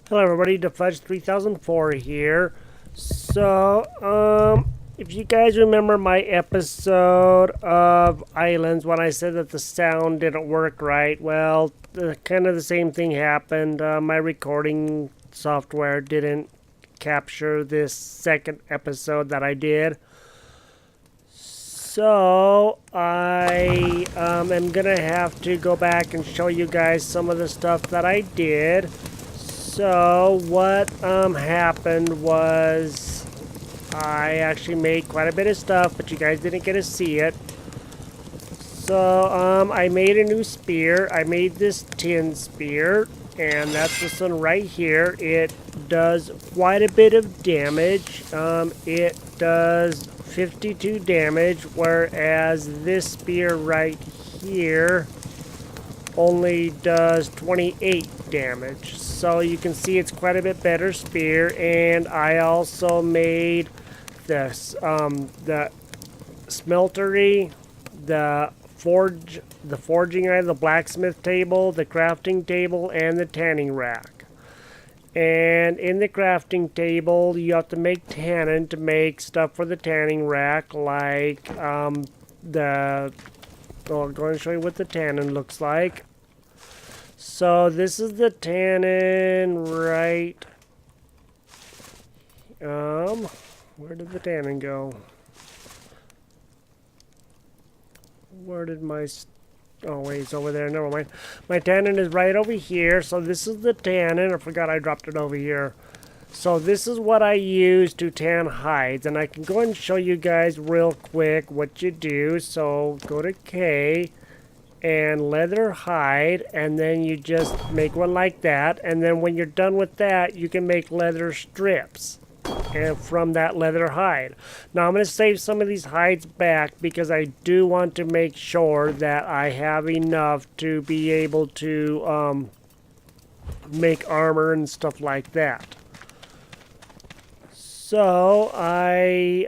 Hello everybody, Defudge 3004 here. If you guys remember my episode of Islands when I said that the sound didn't work right, well, kind of the same thing happened. My recording software didn't capture this second episode that I did. So, I am gonna have to go back and show you guys some of the stuff that I did. So what happened was I actually made quite a bit of stuff, but you guys didn't get to see it. So I made a new spear. I made this tin spear, and that's this one right here. It does quite a bit of damage. It does 52 damage, whereas this spear right here only does 28 damage. So you can see it's quite a bit better spear. And I also made this the smeltery, the forging item, the blacksmith table, the crafting table, and the tanning rack. And in the crafting table, you have to make tannin to make stuff for the tanning rack, like I'll go and show you what the tannin looks like. So this is the tannin right. Where did the tannin go? Where did my... Oh, wait, it's over there. Never mind. My tannin is right over here. So this is the tannin. I forgot I dropped it over here. So this is what I use to tan hides. And I can go and show you guys real quick what you do. So go to K and leather hide, and then you just make one like that. And then when you're done with that, you can make leather strips and from that leather hide. Now I'm going to save some of these hides back because I do want to make sure that I have enough to be able to make armor and stuff like that. So I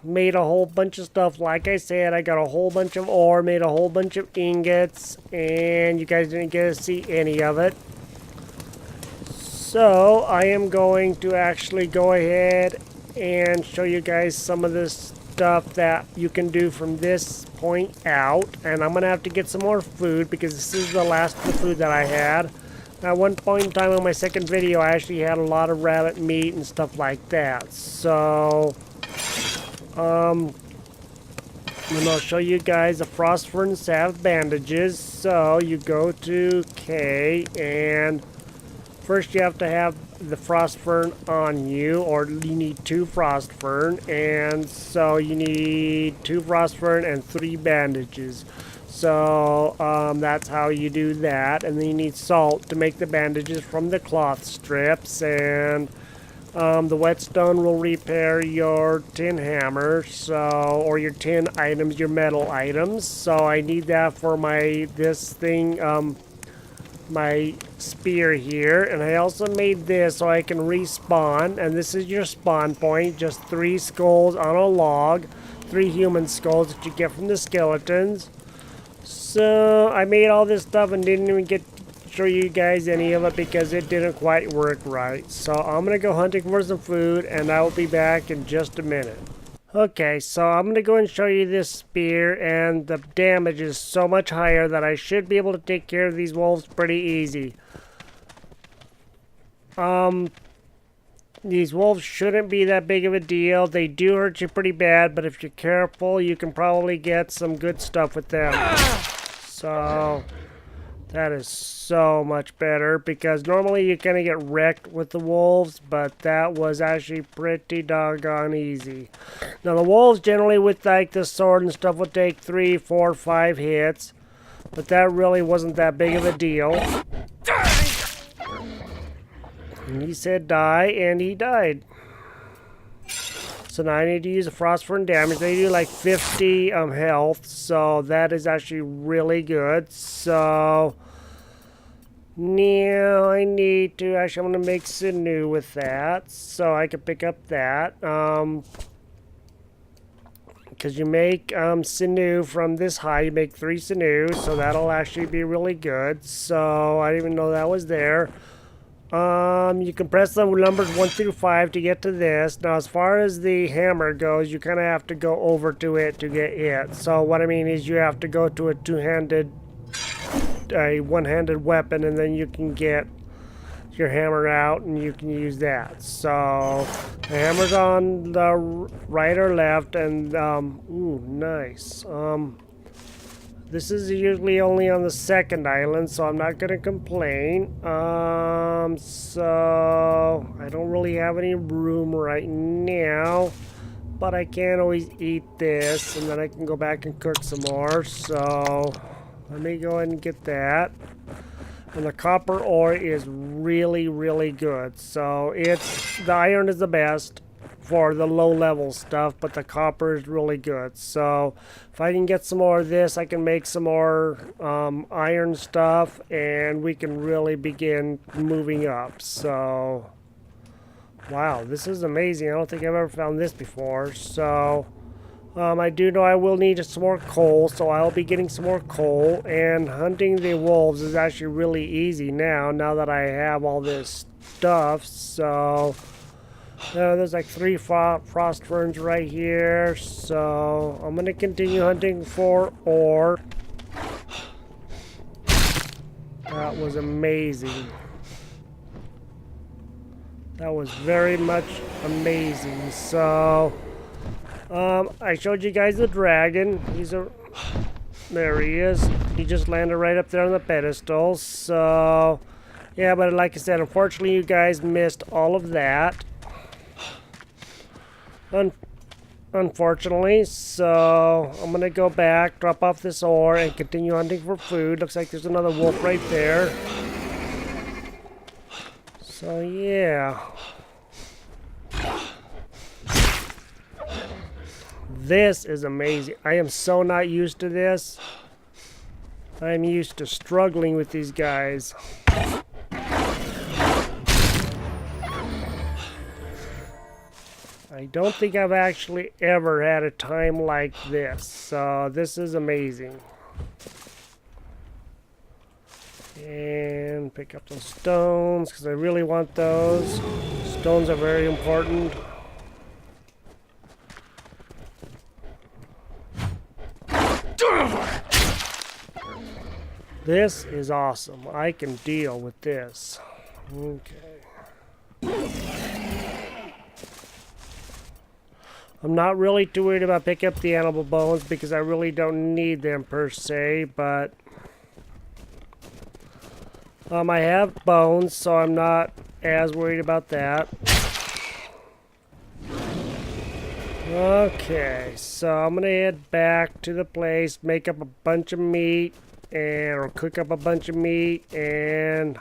made a whole bunch of stuff. Like I said, I got a whole bunch of ore, made a whole bunch of ingots, and you guys didn't get to see any of it. So I am going to actually go ahead and show you guys some of this stuff that you can do from this point out. And I'm going to have to get some more food because this is the last of the food that I had. At one point in time on my second video, I actually had a lot of rabbit meat and stuff like that. So and I'll show you guys the phosphorus salve bandages. So you go to K, and first you have to have the frostfern on you, or you need 2 frostfern, and so you need 2 frostfern and 3 bandages. So that's how you do that. And then you need salt to make the bandages from the cloth strips, and the whetstone will repair your tin hammer, or your tin items, your metal items. So I need that for my spear here. And I also made this so I can respawn. And this is your spawn point, just 3 skulls on a log, 3 human skulls that you get from the skeletons. So I made all this stuff and didn't even get show you guys any of it because it didn't quite work right. So I'm gonna go hunting for some food, and I will be back in just a minute. Okay, so I'm gonna go and show you this spear, and the damage is so much higher that I should be able to take care of these wolves pretty easy. These wolves shouldn't be that big of a deal. They do hurt you pretty bad, but if you're careful, you can probably get some good stuff with them. So that is so much better, because normally you kind of get wrecked with the wolves, but that was actually pretty doggone easy. Now the wolves generally with like the sword and stuff would take 3, 4, 5 hits, but that really wasn't that big of a deal. And he said die, and he died. So now I need to use a phosphorus damage. They do like 50 health, so that is actually really good. So now I need to, actually I'm going to make sinew with that, so I can pick up that. Because you make sinew from this hide, you make 3 sinew, so that'll actually be really good. So I didn't even know that was there. You can press the numbers 1 through 5 to get to this. Now, as far as the hammer goes, you kind of have to go over to it to get it. So what I mean is you have to go to a one-handed weapon, and then you can get your hammer out and you can use that. So the hammer's on the right or left, and ooh, nice. This is usually only on the second island, so I'm not gonna complain. So I don't really have any room right now, but I can always eat this, and then I can go back and cook some more. So let me go ahead and get that. And the copper ore is really, really good. So the iron is the best for the low level stuff, but the copper is really good. So if I can get some more of this, I can make some more iron stuff, and we can really begin moving up. So wow, this is amazing. I don't think I've ever found this before. So I do know I will need some more coal, so I'll be getting some more coal. And hunting the wolves is actually really easy now that I have all this stuff. So there's like 3 frost ferns right here. So I'm going to continue hunting for ore. That was amazing. That was very much amazing. So I showed you guys the dragon. There he is. He just landed right up there on the pedestal. So yeah, but like I said, unfortunately you guys missed all of that. Unfortunately, so I'm gonna go back, drop off this ore, and continue hunting for food. Looks like there's another wolf right there. So yeah. This is amazing. I am so not used to this. I'm used to struggling with these guys. I don't think I've actually ever had a time like this. So this is amazing. And pick up those stones because I really want those. Stones are very important. This is awesome. I can deal with this. Okay. I'm not really too worried about picking up the animal bones because I really don't need them per se, but I have bones, so I'm not as worried about that. Okay, so I'm gonna head back to the place, make up a bunch of meat, or cook up a bunch of meat, and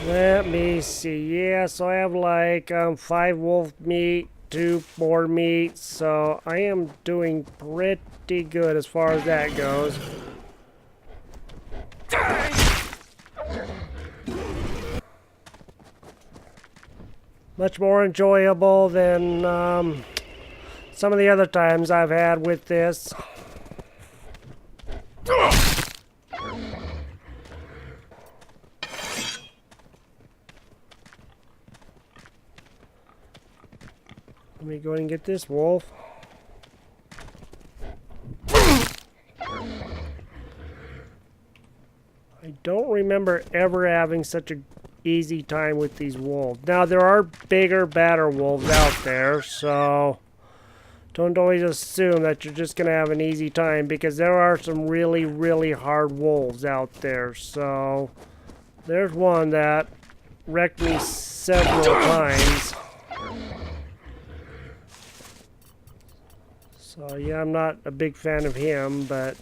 let me see. Yeah, so I have like 5 wolf meat, 2 boar meat, so I am doing pretty good as far as that goes. Much more enjoyable than some of the other times I've had with this. Let me go ahead and get this wolf. I don't remember ever having such an easy time with these wolves. Now, there are bigger, badder wolves out there, so don't always assume that you're just going to have an easy time, because there are some really, really hard wolves out there. So there's one that wrecked me several times. So yeah, I'm not a big fan of him, but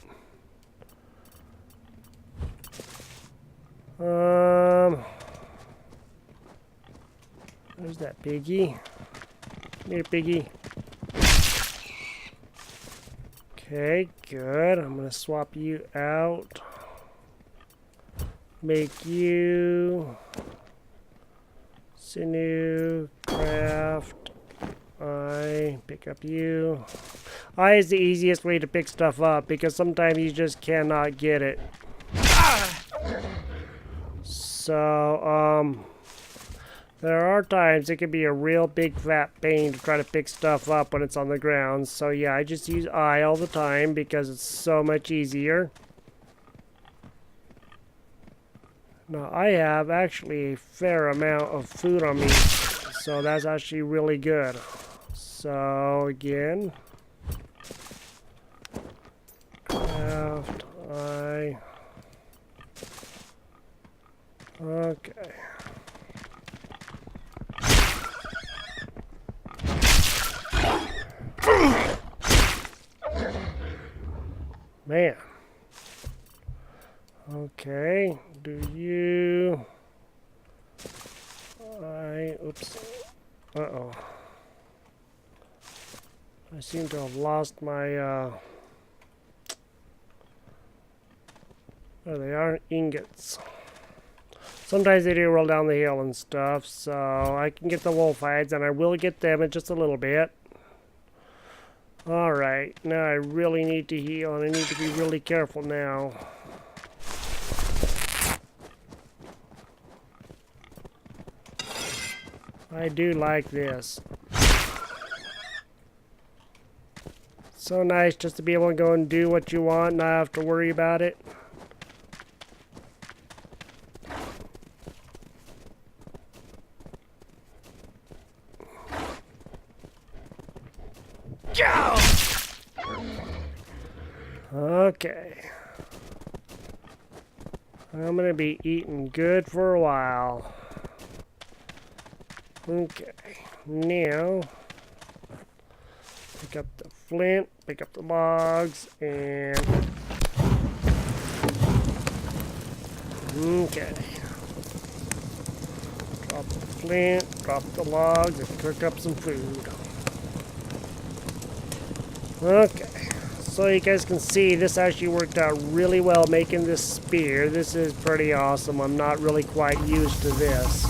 there's that piggy. Come here, piggy. Okay, good. I'm gonna swap you out. Make you sinew, craft. I pick up you. I is the easiest way to pick stuff up because sometimes you just cannot get it. So So, there are times it can be a real big fat pain to try to pick stuff up when it's on the ground. So yeah, I just use I all the time because it's so much easier. Now I have actually a fair amount of food on me, so that's actually really good. So again, craft I. Okay. Man. Okay, do you... oops. Uh-oh. I seem to have lost my, oh, they are ingots. Sometimes they do roll down the hill and stuff, so I can get the wolf hides, and I will get them in just a little bit. Alright, now I really need to heal, and I need to be really careful now. I do like this. So nice just to be able to go and do what you want, not have to worry about it. Okay. I'm gonna be eating good for a while. Okay. Now, pick up the flint, pick up the logs, and... Okay. Drop the flint, drop the logs, and cook up some food. Okay. So you guys can see this actually worked out really well making this spear. This is pretty awesome. I'm not really quite used to this.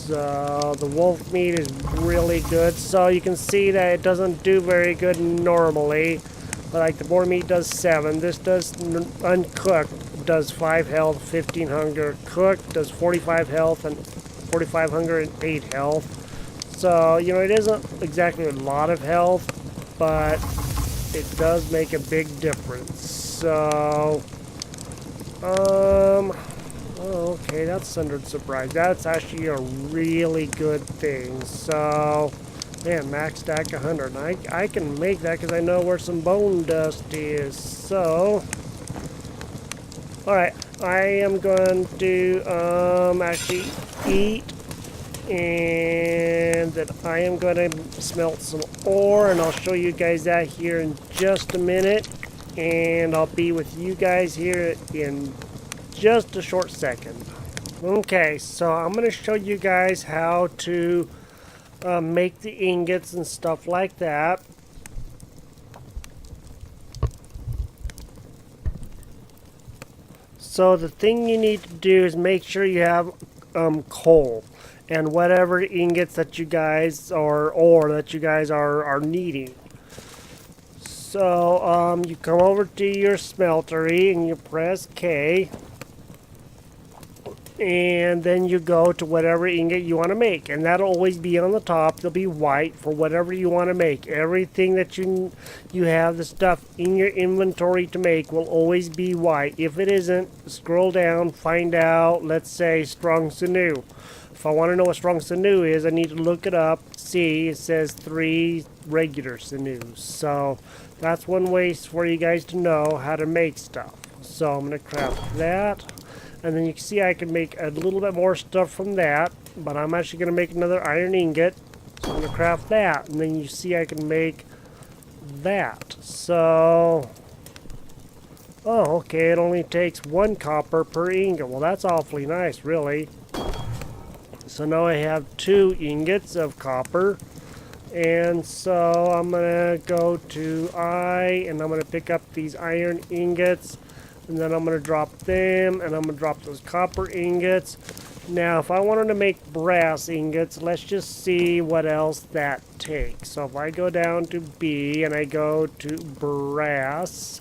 So the wolf meat is really good. So you can see that it doesn't do very good normally. But like the boar meat does 7. This does uncooked. Does 5 health, 15 hunger. Cooked does 45 health and 45 hunger and 8 health. So, you know, it isn't exactly a lot of health, but it does make a big difference. So, oh, okay, that's Sundered Surprise. That's actually a really good thing. So, man, max stack 100. And I can make that because I know where some bone dust is. So, alright, I am going to actually eat. And then I am going to smelt some ore, and I'll show you guys that here in just a minute. And I'll be with you guys here in just a short second. Okay, so I'm going to show you guys how to make the ingots and stuff like that. So the thing you need to do is make sure you have coal and whatever ingots that you guys or ore that you guys are needing. So you come over to your smeltery and you press K, and then you go to whatever ingot you want to make, and that'll always be on the top. They'll be white for whatever you want to make. Everything that you have the stuff in your inventory to make will always be white. If it isn't, scroll down, find out, let's say strong sinew. If I want to know what strong sinew is, I need to look it up. See, it says 3 regular sinews. So that's one way for you guys to know how to make stuff. So I'm going to craft that. And then you can see I can make a little bit more stuff from that. But I'm actually going to make another iron ingot. So I'm going to craft that. And then you see I can make that. So... oh, okay, it only takes 1 copper per ingot. Well, that's awfully nice, really. So now I have 2 ingots of copper. And so I'm going to go to I, and I'm going to pick up these iron ingots. And then I'm going to drop them, and I'm going to drop those copper ingots. Now, if I wanted to make brass ingots, let's just see what else that takes. So if I go down to B, and I go to brass,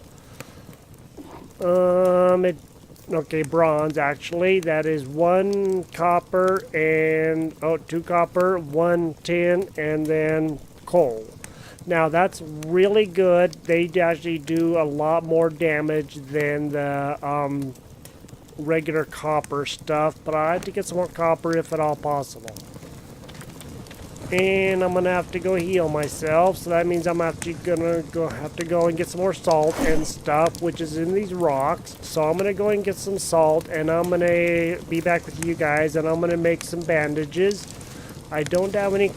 Okay, bronze actually. That is 1 copper and 2 copper, 1 tin, and then coal. Now that's really good. They actually do a lot more damage than the regular copper stuff, but I have to get some more copper if at all possible. And I'm gonna have to go heal myself, so that means I'm actually gonna have to go and get some more salt and stuff, which is in these rocks. So I'm gonna go and get some salt, and I'm gonna be back with you guys, and I'm gonna make some bandages. I don't have any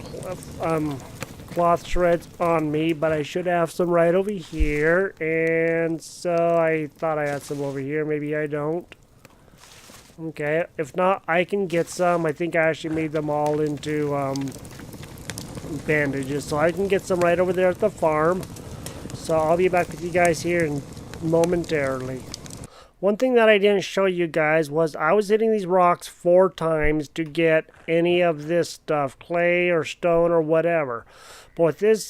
cloth shreds on me, but I should have some right over here. And so I thought I had some over here. Maybe I don't. Okay, if not, I can get some. I think I actually made them all into bandages, so I can get some right over there at the farm. So I'll be back with you guys here momentarily. One thing that I didn't show you guys was I was hitting these rocks 4 times to get any of this stuff, clay or stone or whatever. But with this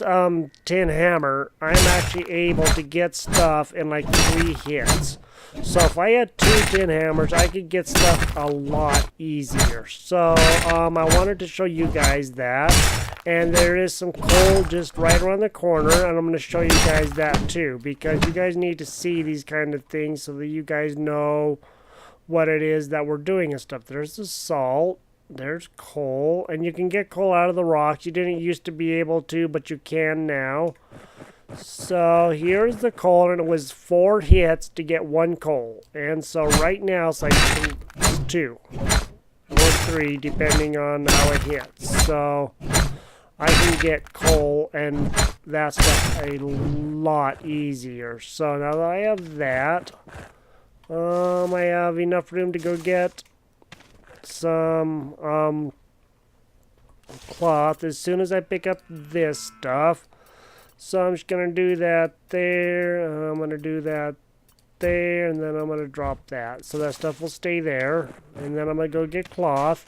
tin hammer, I'm actually able to get stuff in like 3 hits. So if I had 2 tin hammers, I could get stuff a lot easier. So I wanted to show you guys that. And there is some coal just right around the corner, and I'm going to show you guys that too, because you guys need to see these kind of things so that you guys know what it is that we're doing and stuff. There's the salt, there's coal, and you can get coal out of the rocks. You didn't used to be able to, but you can now. So here's the coal, and it was 4 hits to get 1 coal. And so right now it's like 2 or 3, depending on how it hits. So I can get coal and that stuff a lot easier. So now that I have that, I have enough room to go get some cloth as soon as I pick up this stuff. So I'm just going to do that there, I'm going to do that there, and then I'm going to drop that. So that stuff will stay there, and then I'm going to go get cloth.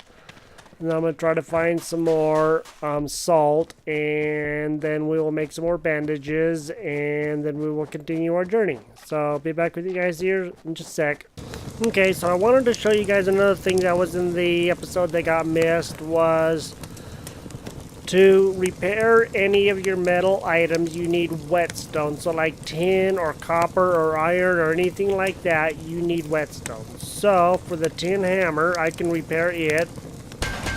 And I'm going to try to find some more salt, and then we will make some more bandages, and then we will continue our journey. So I'll be back with you guys here in just a sec. Okay, so I wanted to show you guys another thing that was in the episode that got missed was to repair any of your metal items, you need whetstone. So like tin or copper or iron or anything like that, you need whetstone. So for the tin hammer, I can repair it,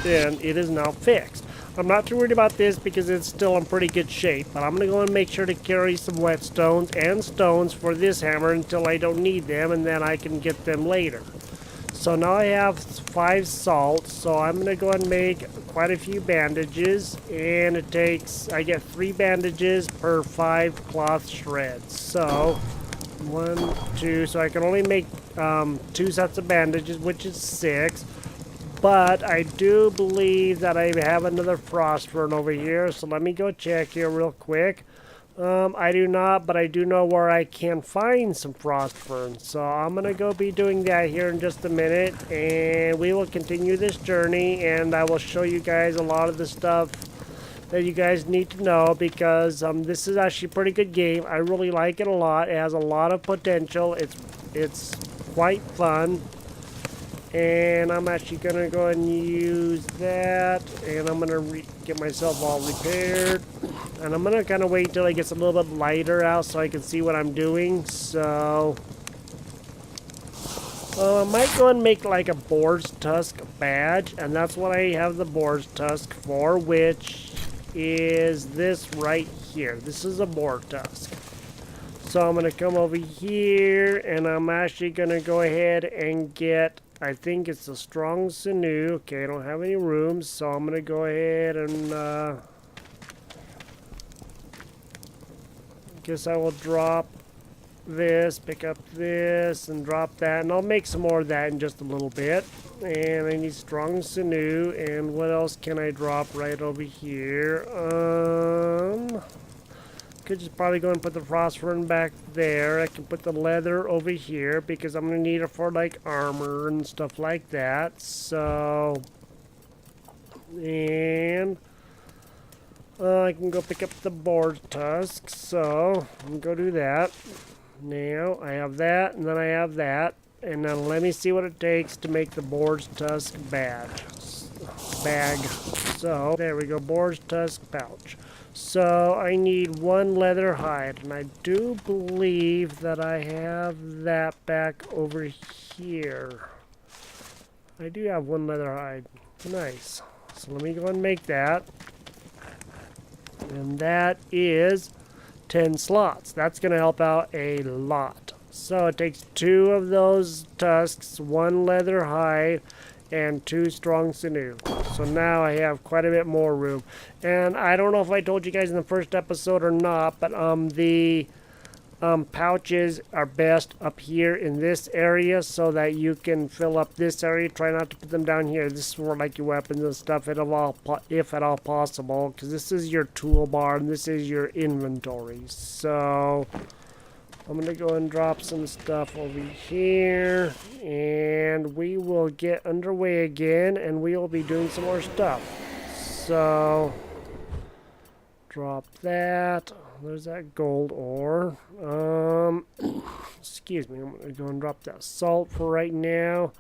and it is now fixed. I'm not too worried about this because it's still in pretty good shape, but I'm going to go and make sure to carry some whetstones and stones for this hammer until I don't need them, and then I can get them later. So now I have 5 salts, so I'm going to go and make quite a few bandages, and I get 3 bandages per 5 cloth shreds. So 1, 2, so I can only make 2 sets of bandages, which is 6. But I do believe that I have another frost fern over here, so let me go check here real quick. I do not, but I do know where I can find some frost ferns. So I'm going to go be doing that here in just a minute, and we will continue this journey, and I will show you guys a lot of the stuff that you guys need to know, because this is actually a pretty good game. I really like it a lot. It has a lot of potential. It's quite fun. And I'm actually going to go and use that, and I'm going to get myself all repaired. And I'm going to kind of wait till it gets a little bit lighter out so I can see what I'm doing. So I might go and make like a boar's tusk badge, and that's what I have the boar's tusk for, which is this right here. This is a boar tusk. So I'm going to come over here, and I'm actually going to go ahead and get, I think it's a strong sinew. Okay, I don't have any room, so I'm going to go ahead and guess I will drop this, pick up this, and drop that. And I'll make some more of that in just a little bit. And I need strong sinew. And what else can I drop right over here? Could just probably go and put the frost fern back there. I can put the leather over here because I'm going to need it for like armor and stuff like that. So, and I can go pick up the boar tusk. So I'm going to go do that. Now I have that, and then I have that. And then let me see what it takes to make the boar's tusk bag. So, there we go, boar's tusk pouch. So, I need one leather hide, and I do believe that I have that back over here. I do have one leather hide. Nice. So, let me go and make that. And that is 10 slots. That's going to help out a lot. So it takes 2 of those tusks, 1 leather hide, and 2 strong sinew. So now I have quite a bit more room. And I don't know if I told you guys in the first episode or not, but the pouches are best up here in this area so that you can fill up this area. Try not to put them down here. This is for like your weapons and stuff, if at all possible, because this is your toolbar and this is your inventory. So I'm gonna go and drop some stuff over here, and we will get underway again, and we will be doing some more stuff. So drop that. There's that gold ore. Excuse me, I'm gonna go and drop that salt for right now.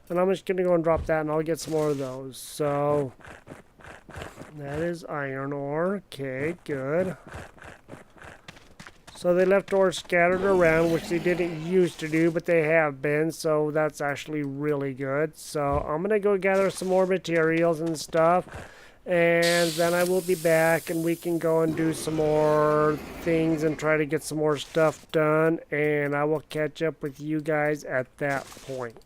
And I'm just gonna go and drop that, and I'll get some more of those. So that is iron ore. Okay, good. So they left ore scattered around, which they didn't used to do, but they have been. So that's actually really good. So I'm gonna go gather some more materials and stuff. And then I will be back, and we can go and do some more things and try to get some more stuff done. And I will catch up with you guys at that point.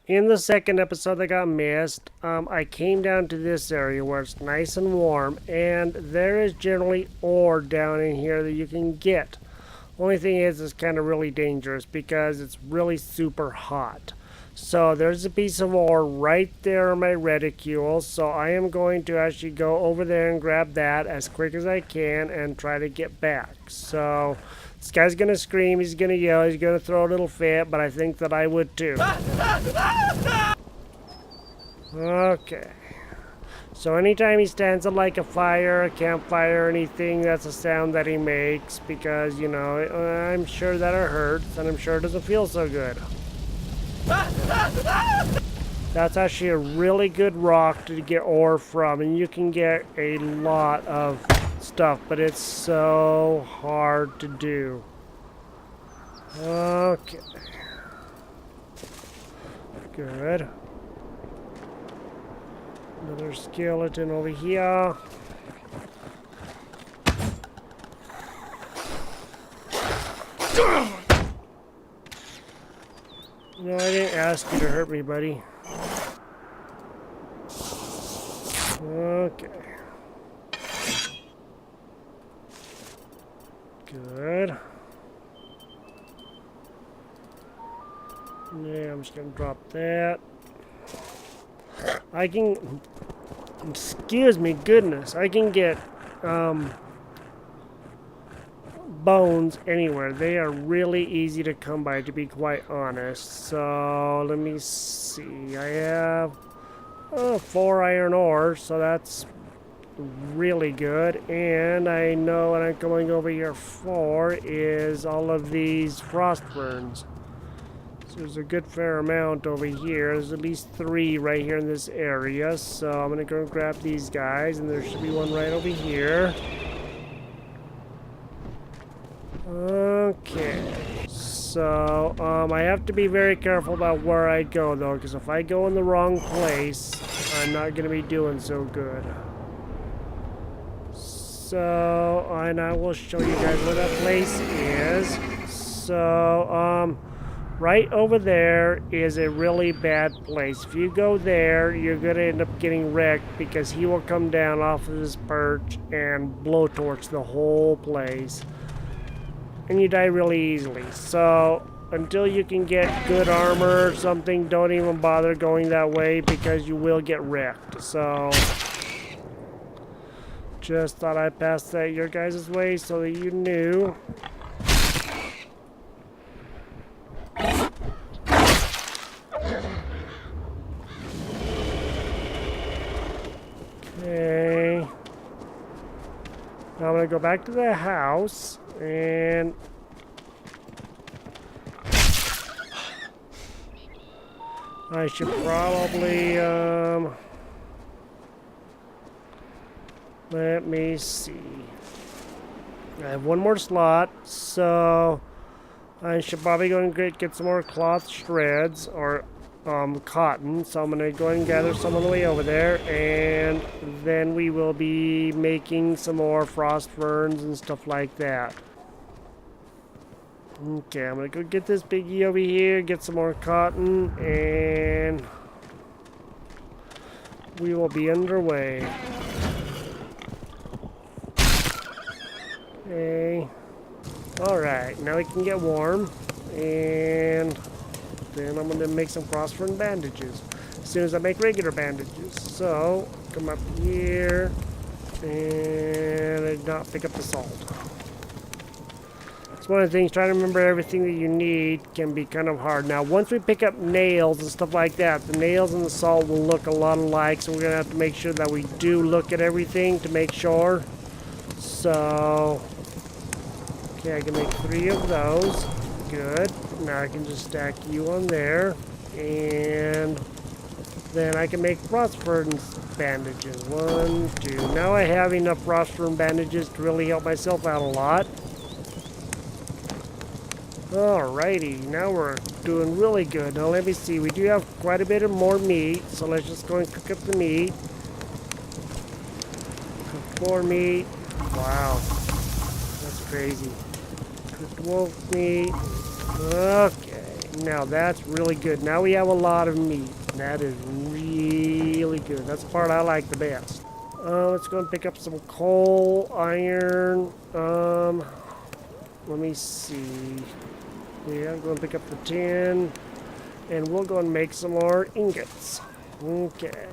In the second episode that got missed, I came down to this area where it's nice and warm. And there is generally ore down in here that you can get. Only thing is, it's kind of really dangerous because it's really super hot. So there's a piece of ore right there in my reticule. So I am going to actually go over there and grab that as quick as I can and try to get back. So this guy's going to scream, he's going to yell, he's going to throw a little fit, but I think that I would too. Okay. So anytime he stands at like a fire, a campfire, or anything, that's a sound that he makes because, you know, I'm sure that it hurts and I'm sure it doesn't feel so good. That's actually a really good rock to get ore from, and you can get a lot of stuff, but it's so hard to do. Okay. Good. Another skeleton over here. No, I didn't ask you to hurt me, buddy. Okay. Good. Yeah, I'm just gonna drop that. I can... Excuse me, goodness. I can get, bones anywhere. They are really easy to come by, to be quite honest. So let me see. I have 4 iron ore, so that's really good. And I know what I'm going over here for is all of these frost burns. So there's a good fair amount over here. There's at least 3 right here in this area. So I'm gonna go grab these guys, and there should be one right over here. Okay, so I have to be very careful about where I go though, because if I go in the wrong place, I'm not going to be doing so good. So, and I will show you guys where that place is. So, right over there is a really bad place. If you go there, you're going to end up getting wrecked because he will come down off of his perch and blowtorch the whole place. And you die really easily. So until you can get good armor or something, don't even bother going that way because you will get wrecked. So just thought I'd pass that your guys' way so that you knew. Okay. Now I'm gonna go back to the house. And I should probably, let me see. I have one more slot, so I should probably go and get some more cloth shreds or cotton. So I'm going to go ahead and gather some on the way over there, and then we will be making some more frost ferns and stuff like that. Okay, I'm going to go get this biggie over here, get some more cotton, and we will be underway. Okay. Alright, now we can get warm, and then I'm going to make some frost-fern bandages as soon as I make regular bandages. So, come up here, and I did not pick up the salt. It's one of the things, trying to remember everything that you need can be kind of hard. Now, once we pick up nails and stuff like that, the nails and the salt will look a lot alike, so we're going to have to make sure that we do look at everything to make sure. So, okay, I can make 3 of those. Good. Now I can just stack you on there. And then I can make frostburn bandages. 1, 2. Now I have enough frostburn bandages to really help myself out a lot. Alrighty, now we're doing really good. Now let me see, we do have quite a bit of more meat, so let's just go and cook up the meat. Cook more meat. Wow, that's crazy. Cooked wolf meat. Okay, now that's really good. Now we have a lot of meat. That is really good. That's the part I like the best. Let's go and pick up some coal, iron. Let me see. Yeah, I'm going to pick up the tin, and we'll go and make some more ingots. Okay,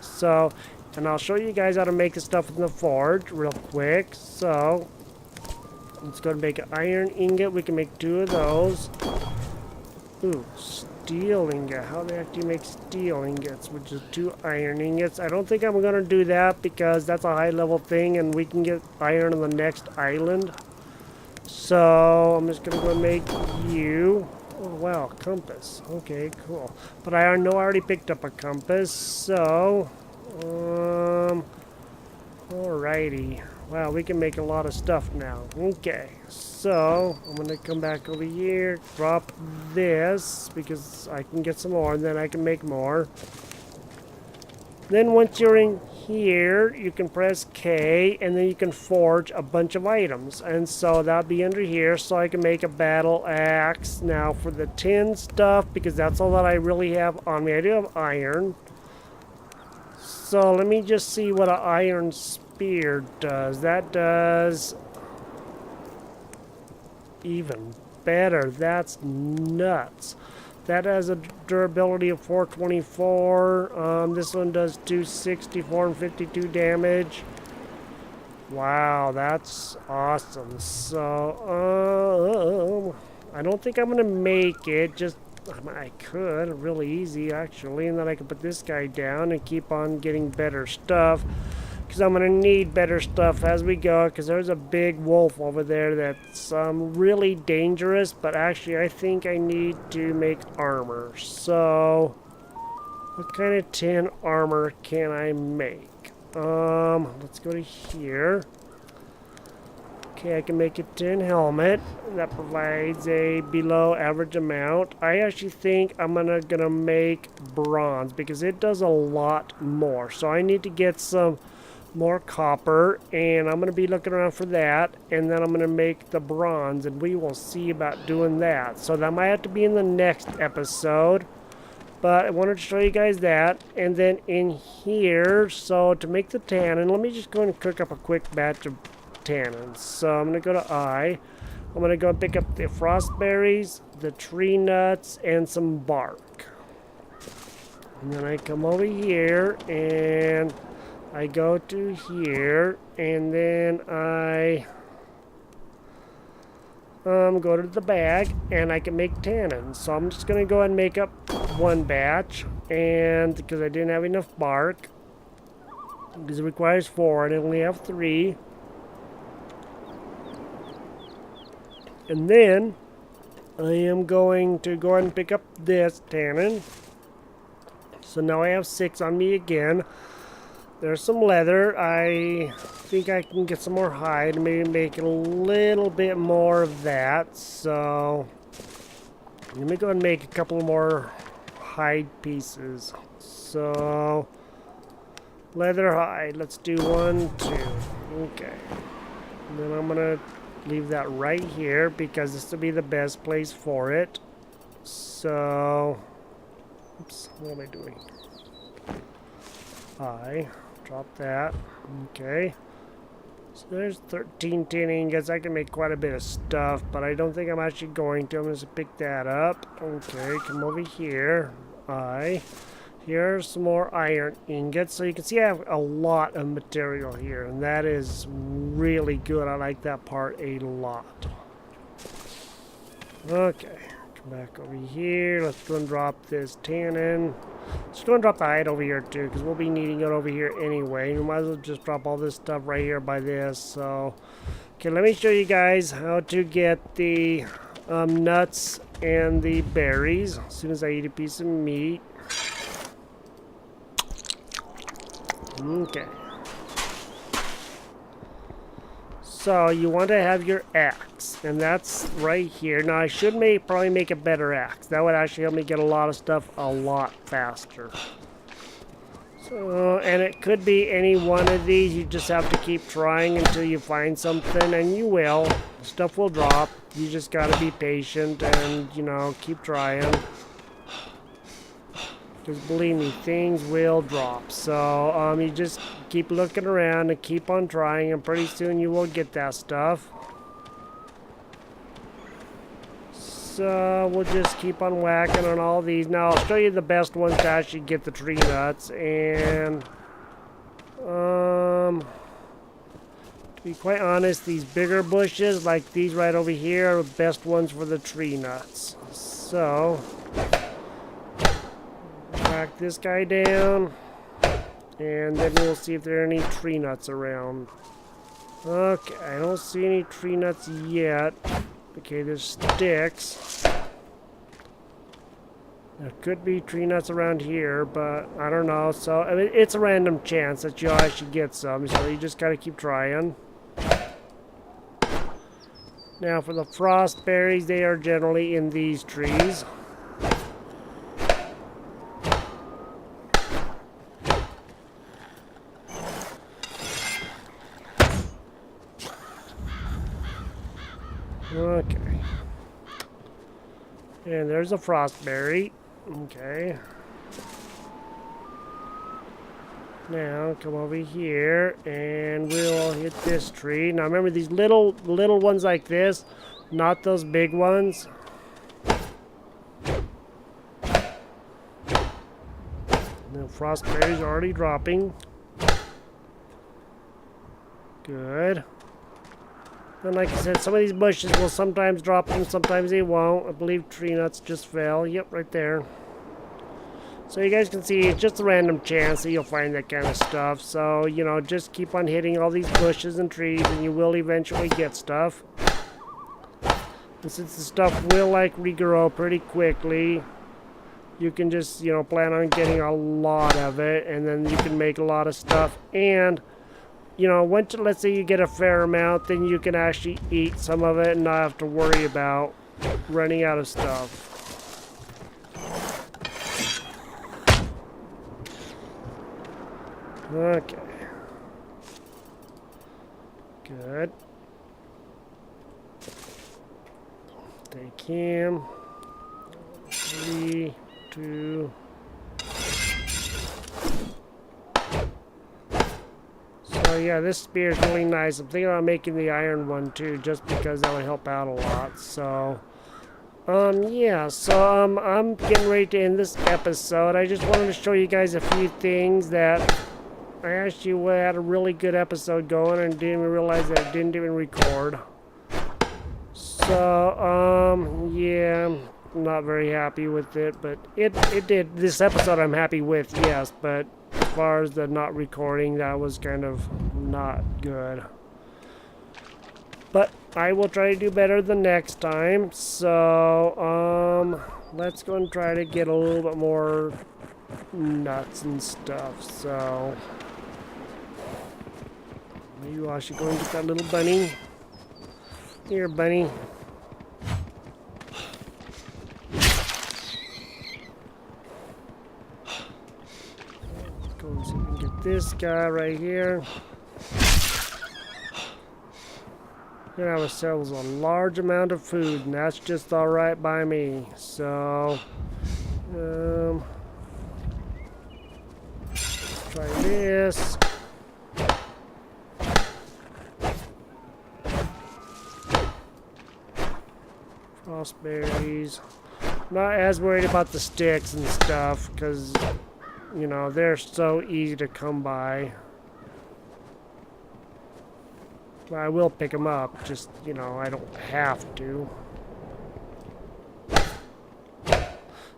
so, and I'll show you guys how to make the stuff in the forge real quick. So, let's go and make an iron ingot. We can make 2 of those. Ooh, steel ingot. How do they actually make steel ingots, which is 2 iron ingots? I don't think I'm going to do that because that's a high level thing, and we can get iron on the next island. So, I'm just going to go make you. Oh, wow, compass. Okay, cool. But I know I already picked up a compass, so... Alrighty. Wow, we can make a lot of stuff now. Okay, so, I'm going to come back over here, drop this, because I can get some more, and then I can make more. Then once you're in here, you can press K, and then you can forge a bunch of items. And so that'll be under here, so I can make a battle axe. Now for the tin stuff, because that's all that I really have on me. I do have iron. So let me just see what an iron spear does. That does even better. That's nuts. That has a durability of 424. This one does 264 and 52 damage. Wow, that's awesome. So, I don't think I'm going to make it. Just, I could. Really easy, actually. And then I can put this guy down and keep on getting better stuff. Because I'm going to need better stuff as we go, because there's a big wolf over there that's really dangerous, but actually I think I need to make armor. So, what kind of tin armor can I make? Let's go to here. Okay, I can make a tin helmet. That provides a below average amount. I actually think I'm gonna make bronze, because it does a lot more. So I need to get some more copper, and I'm going to be looking around for that, and then I'm going to make the bronze, and we will see about doing that. So that might have to be in the next episode, but I wanted to show you guys that. And then in here, so to make the tannin, let me just go and cook up a quick batch of tannins. So I'm going to go to I'm going to go and pick up the frost berries, the tree nuts, and some bark. And then I come over here, and I go to here, and then I go to the bag, and I can make tannins. So I'm just going to go ahead and make up 1 batch, and because I didn't have enough bark, because it requires 4, and I only have 3. And then I am going to go ahead and pick up this tannin. So now I have 6 on me again. There's some leather. I think I can get some more hide and maybe make a little bit more of that. So let me go and make a couple more hide pieces. So leather hide. Let's do 1, 2. Okay. And then I'm gonna leave that right here because this will be the best place for it. So, oops, what am I doing? Drop that. Okay. So there's 13 tin ingots. I can make quite a bit of stuff, but I don't think I'm actually going to. I'm going to pick that up. Okay, come over here. Here's some more iron ingots. So you can see I have a lot of material here, and that is really good. I like that part a lot. Okay, come back over here. Let's go and drop this tin in. Let's go and drop the hide over here too, because we'll be needing it over here anyway. We might as well just drop all this stuff right here by this. So, okay, let me show you guys how to get the nuts and the berries as soon as I eat a piece of meat. Okay. So you want to have your axe, and that's right here. Now I should probably make a better axe. That would actually help me get a lot of stuff a lot faster. So, and it could be any one of these. You just have to keep trying until you find something, and you will. Stuff will drop. You just got to be patient and, you know, keep trying. Because believe me, things will drop. So you just keep looking around and keep on trying, and pretty soon you will get that stuff. So we'll just keep on whacking on all these. Now I'll show you the best ones to actually get the tree nuts. And to be quite honest, these bigger bushes like these right over here are the best ones for the tree nuts. So whack this guy down, and then we'll see if there are any tree nuts around. Okay, I don't see any tree nuts yet. Okay, there's sticks. There could be tree nuts around here, but I don't know. So I mean, it's a random chance that you actually get some, so you just gotta keep trying. Now for the frost berries, they are generally in these trees. Okay. And there's a frostberry. Okay. Now come over here and we'll hit this tree. Now remember these little ones like this, not those big ones. The frostberries are already dropping. Good. And like I said, some of these bushes will sometimes drop and sometimes they won't. I believe tree nuts just fell. Yep, right there. So you guys can see it's just a random chance that you'll find that kind of stuff. So, you know, just keep on hitting all these bushes and trees and you will eventually get stuff. And since the stuff will like regrow pretty quickly, you can just, you know, plan on getting a lot of it and then you can make a lot of stuff. And you know, once, let's say you get a fair amount, then you can actually eat some of it and not have to worry about running out of stuff. Okay. Good. Take him. 3, 2. So yeah, this spear is really nice. I'm thinking about making the iron one too, just because that would help out a lot. So, yeah. So I'm getting ready to end this episode. I just wanted to show you guys a few things that I actually had a really good episode going and didn't even realize that it didn't even record. So, yeah, I'm not very happy with it, but it did. This episode I'm happy with, yes, but as far as the not recording, that was kind of not good. But I will try to do better the next time. So, let's go and try to get a little bit more nuts and stuff, so maybe I should go and get that little bunny. Here, bunny. Let's go and see if we can get this guy right here. We're gonna have ourselves a large amount of food, and that's just alright by me. So, try this. Berries. Not as worried about the sticks and stuff because, you know, they're so easy to come by. But I will pick them up, just, you know, I don't have to.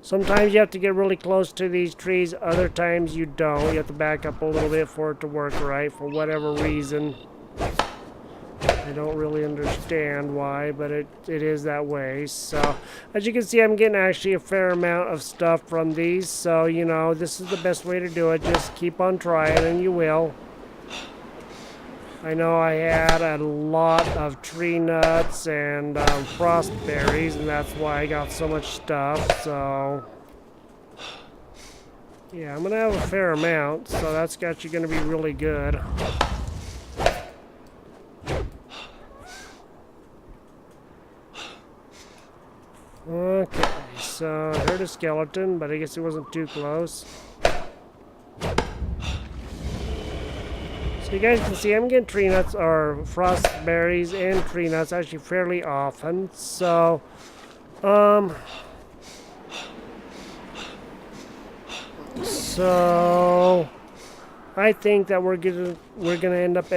Sometimes you have to get really close to these trees, other times you don't. You have to back up a little bit for it to work right, for whatever reason. I don't really understand why, but it is that way. So, as you can see, I'm getting actually a fair amount of stuff from these. So, you know, this is the best way to do it. Just keep on trying, and you will. I know I had a lot of tree nuts and frost berries, and that's why I got so much stuff. So, yeah, I'm going to have a fair amount. So, that's actually going to be really good. Okay, so I heard a skeleton, but I guess it wasn't too close. So you guys can see I'm getting tree nuts or frost berries and tree nuts actually fairly often. So, I think that we're gonna end up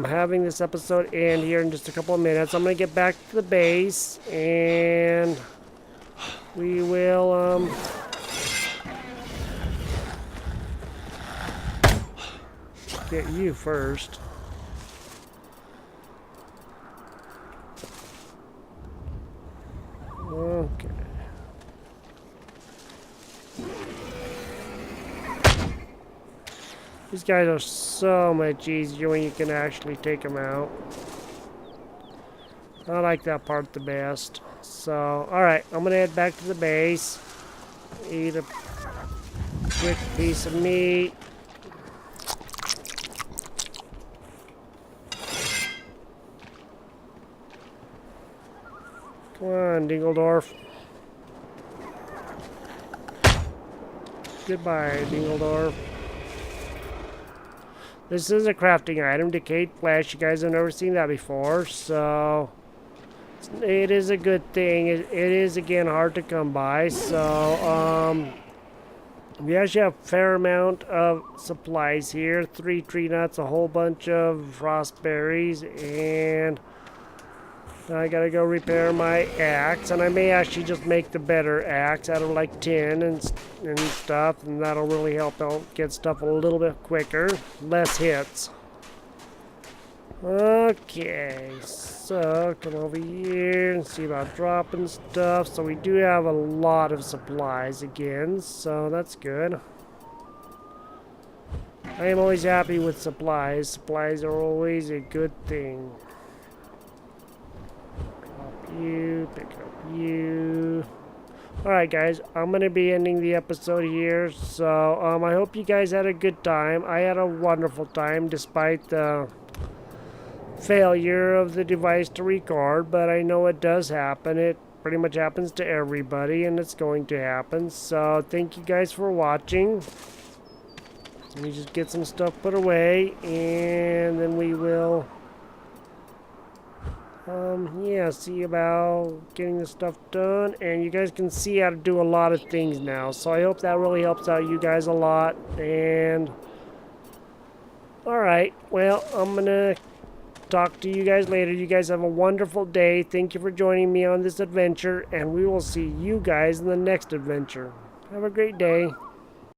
having this episode end here in just a couple of minutes. I'm gonna get back to the base and we will get you first. Okay. These guys are so much easier when you can actually take them out. I like that part the best. So, alright, I'm gonna head back to the base. Eat a quick piece of meat. Come on, Dingledorf. Goodbye, Dingledorf. This is a crafting item, decayed flesh. You guys have never seen that before, so it is a good thing. It is, again, hard to come by, so we actually have a fair amount of supplies here. 3 tree nuts, a whole bunch of frost berries, and I gotta go repair my axe, and I may actually just make the better axe out of like tin and stuff, and that'll really help out get stuff a little bit quicker, less hits. Okay, so come over here and see about dropping stuff. So we do have a lot of supplies again, so that's good. I am always happy with supplies. Supplies are always a good thing. You, pick up you. Alright guys, I'm going to be ending the episode here, so I hope you guys had a good time. I had a wonderful time despite the failure of the device to record, but I know it does happen. It pretty much happens to everybody, and it's going to happen. So thank you guys for watching. Let me just get some stuff put away, and then we will yeah, see about getting the stuff done. And you guys can see how to do a lot of things now, so I hope that really helps out you guys a lot. And alright, well, I'm gonna talk to you guys later. You guys have a wonderful day. Thank you for joining me on this adventure, and we will see you guys in the next adventure. Have a great day.